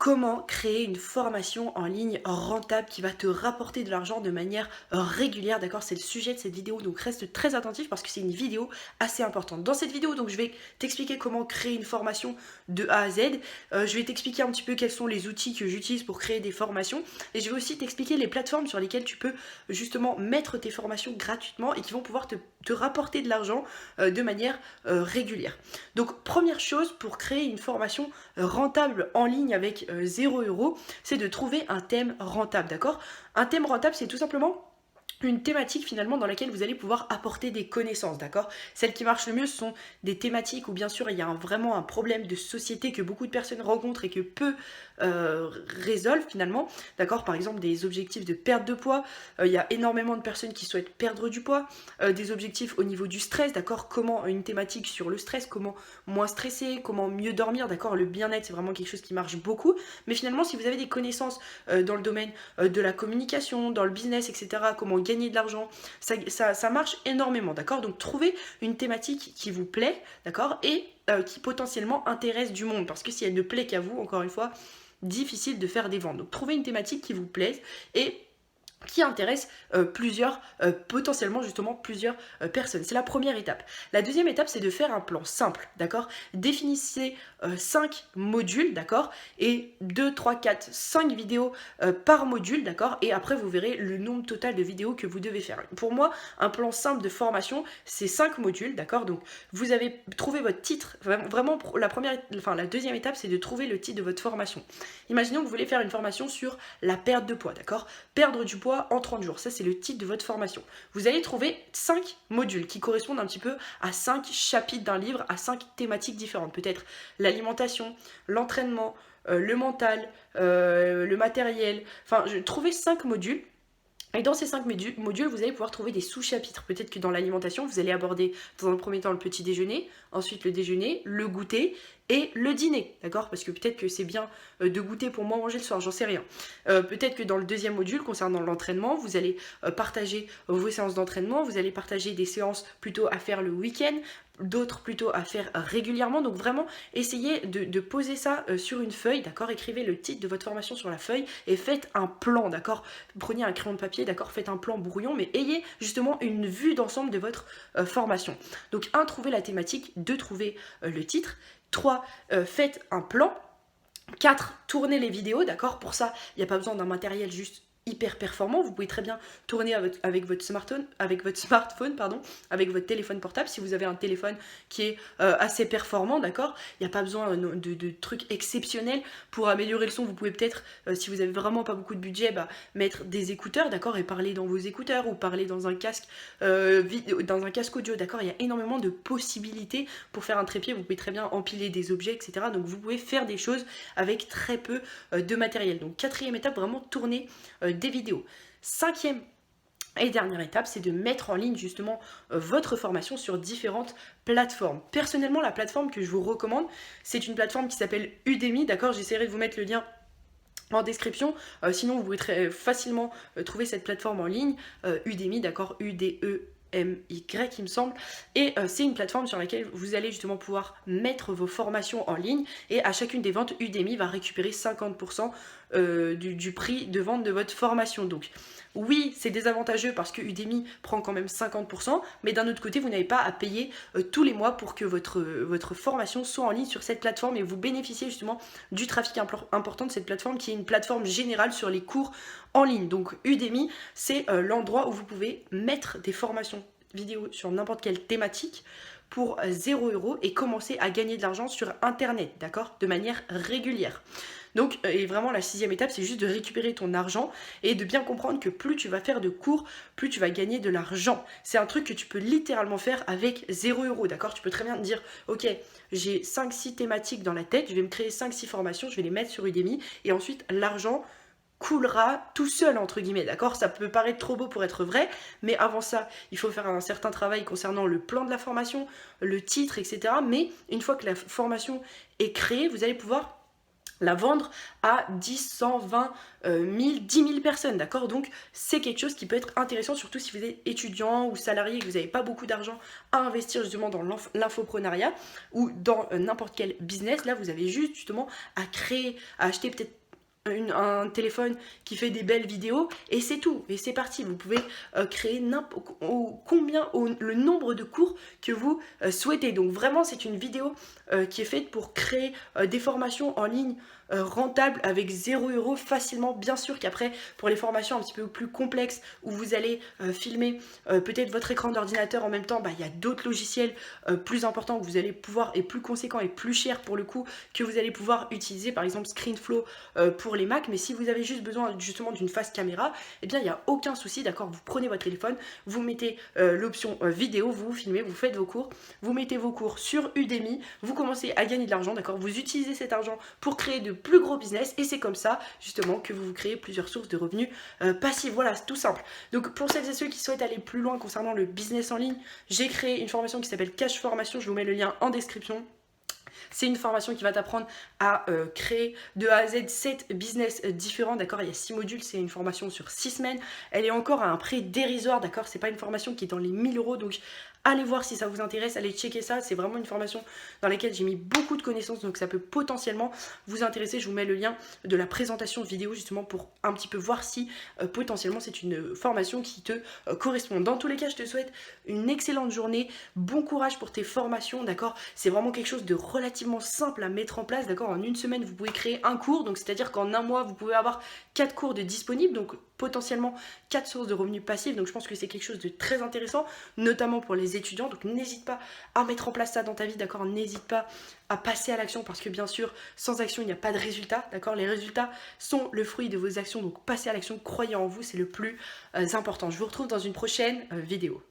comment créer une formation en ligne rentable qui va te rapporter de l'argent de manière régulière, d'accord? C'est le sujet de cette vidéo, donc reste très attentif parce que c'est une vidéo assez importante. Dans cette vidéo, donc je vais t'expliquer comment créer une formation de A à Z. Je vais t'expliquer un petit peu quels sont les outils que j'utilise pour créer des formations et je vais aussi t'expliquer les plateformes sur lesquelles tu peux justement mettre tes formations gratuitement et qui vont pouvoir te rapporter de l'argent de manière régulière. Donc première chose pour créer une formation rentable en ligne avec 0 €, c'est de trouver un thème rentable, d'accord? Un thème rentable, c'est tout simplement une thématique finalement dans laquelle vous allez pouvoir apporter des connaissances, d'accord? Celles qui marchent le mieux, ce sont des thématiques où bien sûr il y a vraiment un problème de société que beaucoup de personnes rencontrent et que peu résolvent finalement, d'accord? Par exemple des objectifs de perte de poids, il y a énormément de personnes qui souhaitent perdre du poids, des objectifs au niveau du stress, d'accord? Comment une thématique sur le stress, comment moins stresser, comment mieux dormir, d'accord? Le bien-être c'est vraiment quelque chose qui marche beaucoup, mais finalement si vous avez des connaissances dans le domaine de la communication, dans le business, etc., comment gagner de l'argent, ça marche énormément, d'accord? Donc trouvez une thématique qui vous plaît, d'accord? Et qui potentiellement intéresse du monde, parce que si elle ne plaît qu'à vous, encore une fois, difficile de faire des ventes. Donc trouvez une thématique qui vous plaise et qui intéresse potentiellement justement plusieurs personnes. C'est la première étape. La deuxième étape, c'est de faire un plan simple, d'accord? Définissez 5 modules, d'accord? Et 2, 3, 4, 5 vidéos par module, d'accord? Et après, vous verrez le nombre total de vidéos que vous devez faire. Pour moi, un plan simple de formation, c'est 5 modules, d'accord? Donc, vous avez trouvé votre titre. Vraiment, la deuxième étape, c'est de trouver le titre de votre formation. Imaginons que vous voulez faire une formation sur la perte de poids, d'accord? Perdre du poids en 30 jours. Ça, c'est le titre de votre formation. Vous allez trouver 5 modules qui correspondent un petit peu à 5 chapitres d'un livre, à 5 thématiques différentes. Peut-être l'alimentation, l'entraînement, le mental, le matériel. Enfin, trouvez 5 modules. Et dans ces 5 modules, vous allez pouvoir trouver des sous-chapitres. Peut-être que dans l'alimentation, vous allez aborder dans un premier temps le petit déjeuner, ensuite le déjeuner, le goûter et le dîner, d'accord? Parce que peut-être que c'est bien de goûter pour moi manger le soir, j'en sais rien. Peut-être que dans le deuxième module, concernant l'entraînement, vous allez partager vos séances d'entraînement, vous allez partager des séances plutôt à faire le week-end, d'autres plutôt à faire régulièrement. Donc vraiment, essayez de poser ça sur une feuille, d'accord? Écrivez le titre de votre formation sur la feuille et faites un plan, d'accord? Prenez un crayon de papier, d'accord? Faites un plan brouillon, mais ayez justement une vue d'ensemble de votre formation. Donc 1, trouvez la thématique, 2, trouvez le titre, 3, faites un plan, 4, tournez les vidéos, d'accord? Pour ça, il n'y a pas besoin d'un matériel juste hyper performant, vous pouvez très bien tourner avec votre smartphone, avec votre téléphone portable, si vous avez un téléphone qui est assez performant, d'accord? Il n'y a pas besoin de trucs exceptionnels pour améliorer le son. Vous pouvez peut-être, si vous avez vraiment pas beaucoup de budget, mettre des écouteurs, d'accord? Et parler dans vos écouteurs ou parler dans un casque audio, d'accord? Il y a énormément de possibilités pour faire un trépied. Vous pouvez très bien empiler des objets, etc. Donc vous pouvez faire des choses avec très peu de matériel. Donc quatrième étape, vraiment tourner des vidéos. Cinquième et dernière étape, c'est de mettre en ligne justement votre formation sur différentes plateformes. Personnellement, la plateforme que je vous recommande, c'est une plateforme qui s'appelle Udemy, d'accord? J'essaierai de vous mettre le lien en description, sinon vous pouvez très facilement trouver cette plateforme en ligne, Udemy, d'accord? UDEMY, il me semble, et c'est une plateforme sur laquelle vous allez justement pouvoir mettre vos formations en ligne, et à chacune des ventes, Udemy va récupérer 50% du prix de vente de votre formation. Donc oui, c'est désavantageux parce que Udemy prend quand même 50%, mais d'un autre côté, vous n'avez pas à payer tous les mois pour que votre formation soit en ligne sur cette plateforme et vous bénéficiez justement du trafic important de cette plateforme qui est une plateforme générale sur les cours en ligne. Donc Udemy, c'est l'endroit où vous pouvez mettre des formations vidéo sur n'importe quelle thématique pour 0 € et commencer à gagner de l'argent sur Internet, d'accord? De manière régulière. Donc, et vraiment la sixième étape, c'est juste de récupérer ton argent et de bien comprendre que plus tu vas faire de cours, plus tu vas gagner de l'argent. C'est un truc que tu peux littéralement faire avec 0 €, d'accord? Tu peux très bien te dire, ok, j'ai 5-6 thématiques dans la tête, je vais me créer 5-6 formations, je vais les mettre sur Udemy et ensuite l'argent coulera tout seul entre guillemets, d'accord? Ça peut paraître trop beau pour être vrai, mais avant ça, il faut faire un certain travail concernant le plan de la formation, le titre, etc. Mais une fois que la formation est créée, vous allez pouvoir la vendre à 10, 100, 20, 1000, 10 000 personnes, d'accord? Donc c'est quelque chose qui peut être intéressant, surtout si vous êtes étudiant ou salarié et que vous n'avez pas beaucoup d'argent à investir justement dans l'infoprenariat ou dans n'importe quel business. Là, vous avez juste justement à créer, à acheter peut-être un téléphone qui fait des belles vidéos et c'est tout, et c'est parti. Vous pouvez créer le nombre de cours que vous souhaitez. Donc vraiment c'est une vidéo qui est faite pour créer des formations en ligne rentables avec 0 € facilement. Bien sûr qu'après pour les formations un petit peu plus complexes où vous allez filmer peut-être votre écran d'ordinateur en même temps, il y a d'autres logiciels plus importants que vous allez pouvoir, et plus conséquents et plus chers pour le coup, que vous allez pouvoir utiliser, par exemple ScreenFlow pour les Mac. Mais si vous avez juste besoin justement d'une face caméra, eh bien il n'y a aucun souci, d'accord? Vous prenez votre téléphone, vous mettez l'option vidéo, vous filmez, vous faites vos cours, vous mettez vos cours sur Udemy, vous commencez à gagner de l'argent, d'accord? Vous utilisez cet argent pour créer de plus gros business et c'est comme ça justement que vous créez plusieurs sources de revenus passifs. Voilà, c'est tout simple. Donc pour celles et ceux qui souhaitent aller plus loin concernant le business en ligne, j'ai créé une formation qui s'appelle Cash Formation, je vous mets le lien en description. C'est une formation qui va t'apprendre à créer de A à Z 7 business différents, d'accord? Il y a 6 modules, c'est une formation sur 6 semaines. Elle est encore à un prix dérisoire, d'accord? C'est pas une formation qui est dans les 1000 €, donc allez voir si ça vous intéresse, allez checker ça. C'est vraiment une formation dans laquelle j'ai mis beaucoup de connaissances, donc ça peut potentiellement vous intéresser. Je vous mets le lien de la présentation vidéo justement pour un petit peu voir si potentiellement c'est une formation qui te correspond. Dans tous les cas, je te souhaite une excellente journée, bon courage pour tes formations, d'accord? C'est vraiment quelque chose de relativement simple à mettre en place, d'accord? En une semaine, vous pouvez créer un cours, donc c'est-à-dire qu'en un mois, vous pouvez avoir 4 cours de disponibles, donc potentiellement 4 sources de revenus passifs. Donc je pense que c'est quelque chose de très intéressant, notamment pour les étudiants. Donc n'hésite pas à mettre en place ça dans ta vie, d'accord? N'hésite pas à passer à l'action, parce que bien sûr, sans action, il n'y a pas de résultat, d'accord? Les résultats sont le fruit de vos actions, donc passez à l'action, croyez en vous, c'est le plus important. Je vous retrouve dans une prochaine vidéo.